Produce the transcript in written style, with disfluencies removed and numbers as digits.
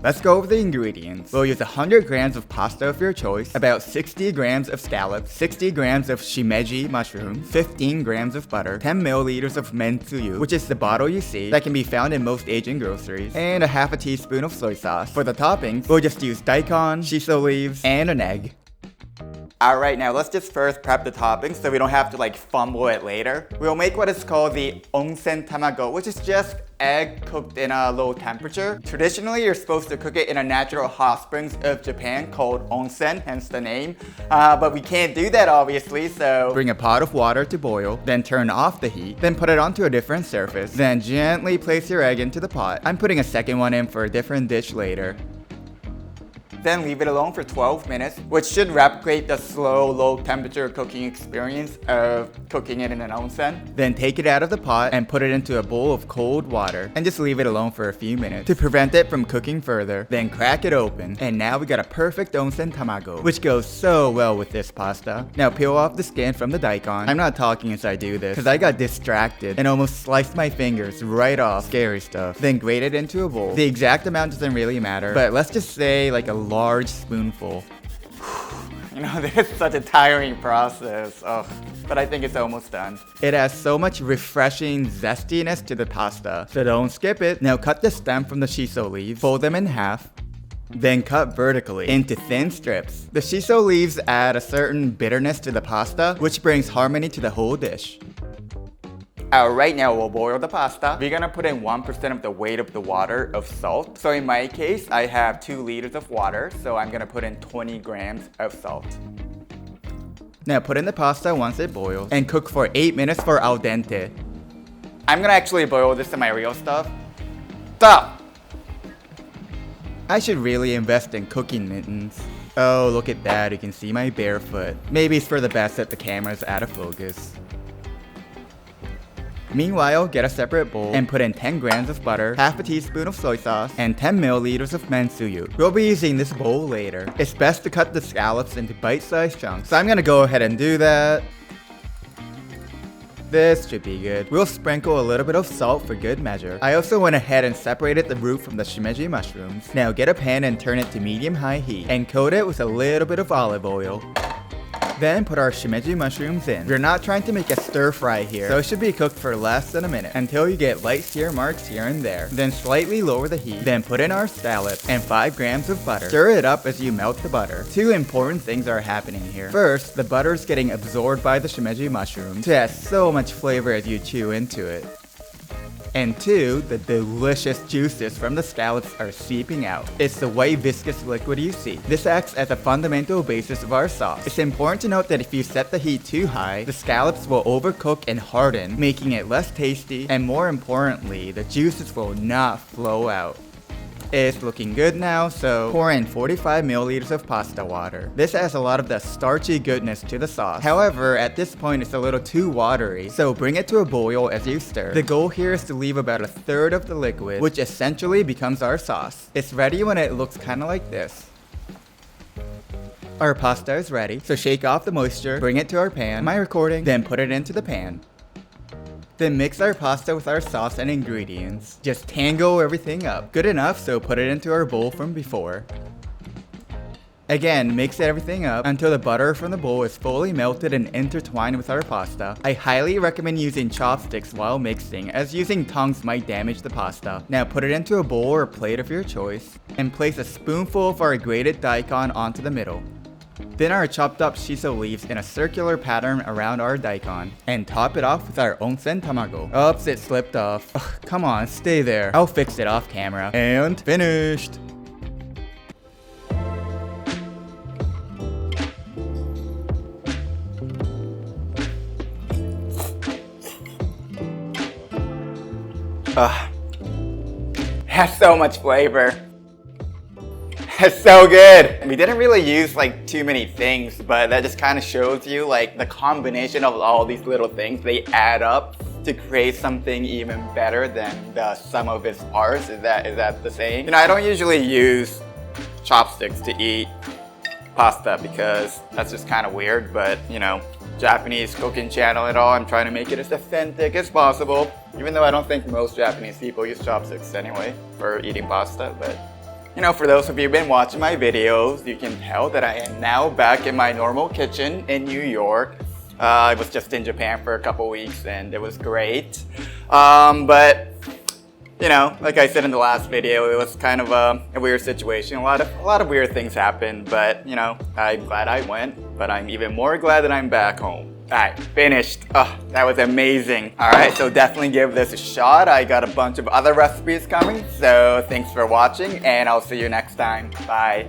Let's go over the ingredients. We'll use 100 grams of pasta of your choice, about 60 grams of scallops, 60 grams of shimeji mushroom, 15 grams of butter, 10 milliliters of men-tsuyu, which is the bottle you see that can be found in most Asian groceries, and a half a teaspoon of soy sauce. For the toppings, we'll just use daikon, shiso leaves, and an egg. Alright, now let's just first prep the toppings so we don't have to like fumble it later. We'll make what is called the onsen tamago, which is just egg cooked in a low temperature. Traditionally, you're supposed to cook it in a natural hot springs of Japan called onsen, hence the name. But we can't do that obviously, so bring a pot of water to boil, then turn off the heat, then put it onto a different surface, then gently place your egg into the pot. I'm putting a second one in for a different dish later. Then leave it alone for 12 minutes, which should replicate the slow, low temperature cooking experience of cooking it in an onsen. Then take it out of the pot and put it into a bowl of cold water and just leave it alone for a few minutes to prevent it from cooking further. Then crack it open, and now we got a perfect onsen tamago, which goes so well with this pasta. Now peel off the skin from the daikon. I'm not talking as I do this, because I got distracted and almost sliced my fingers right off. Scary stuff. Then grate it into a bowl. The exact amount doesn't really matter, but let's just say like a large spoonful. You know, this is such a tiring process. Ugh. But I think it's almost done. It has so much refreshing zestiness to the pasta, so don't skip it. Now cut the stem from the shiso leaves, fold them in half, then cut vertically into thin strips. The shiso leaves add a certain bitterness to the pasta, which brings harmony to the whole dish. Alright, now we'll boil the pasta. We're gonna put in 1% of the weight of the water of salt. So in my case, I have 2 liters of water, so I'm gonna put in 20 grams of salt. Now put in the pasta once it boils and cook for 8 minutes for al dente. I'm gonna actually boil this in my real stuff. Stop! I should really invest in cooking mittens. Oh, look at that, you can see my bare foot. Maybe it's for the best that the camera's out of focus. Meanwhile, get a separate bowl and put in 10 grams of butter, half a teaspoon of soy sauce, and 10 milliliters of men-tsuyu. We'll be using this bowl later. It's best to cut the scallops into bite-sized chunks, so I'm gonna go ahead and do that. This should be good. We'll sprinkle a little bit of salt for good measure. I also went ahead and separated the root from the shimeji mushrooms. Now get a pan and turn it to medium-high heat, and coat it with a little bit of olive oil. Then put our shimeji mushrooms in. We're not trying to make a stir fry here, so it should be cooked for less than a minute until you get light sear marks here and there. Then slightly lower the heat. Then put in our scallops and 5 grams of butter. Stir it up as you melt the butter. 2 important things are happening here. First, the butter is getting absorbed by the shimeji mushrooms to add so much flavor as you chew into it. And 2, the delicious juices from the scallops are seeping out. It's the white viscous liquid you see. This acts as a fundamental basis of our sauce. It's important to note that if you set the heat too high, the scallops will overcook and harden, making it less tasty, and more importantly, the juices will not flow out. It's looking good now, so pour in 45 milliliters of pasta water. This adds a lot of the starchy goodness to the sauce. However, at this point it's a little too watery, so bring it to a boil as you stir. The goal here is to leave about 1/3 of the liquid, which essentially becomes our sauce. It's ready when it looks kinda like this. Our pasta is ready, so shake off the moisture, bring it to our pan, my recording, then put it into the pan. Then mix our pasta with our sauce and ingredients. Just tango everything up. Good enough, so put it into our bowl from before. Again, mix everything up until the butter from the bowl is fully melted and intertwined with our pasta. I highly recommend using chopsticks while mixing, as using tongs might damage the pasta. Now put it into a bowl or plate of your choice, and place a spoonful of our grated daikon onto the middle. Then our chopped up shiso leaves in a circular pattern around our daikon, and top it off with our onsen tamago. Oops, it slipped off. Ugh, come on, stay there. I'll fix it off camera. And finished! Has so much flavor. It's so good. We didn't really use like too many things, but that just kind of shows you like the combination of all these little things. They add up to create something even better than the sum of its parts. Is that the saying? You know, I don't usually use chopsticks to eat pasta because that's just kind of weird, but you know, Japanese cooking channel and all, I'm trying to make it as authentic as possible, even though I don't think most Japanese people use chopsticks anyway for eating pasta, but You know, for those of you who've been watching my videos, you can tell that I am now back in my normal kitchen in New York. I was just in Japan for a couple weeks and it was great. But you know, like I said in the last video, it was kind of a weird situation. A lot of weird things happened, but you know, I'm glad I went, but I'm even more glad that I'm back home. Alright, finished. Oh, that was amazing. Alright, so definitely give this a shot. I got a bunch of other recipes coming, so thanks for watching, and I'll see you next time. Bye.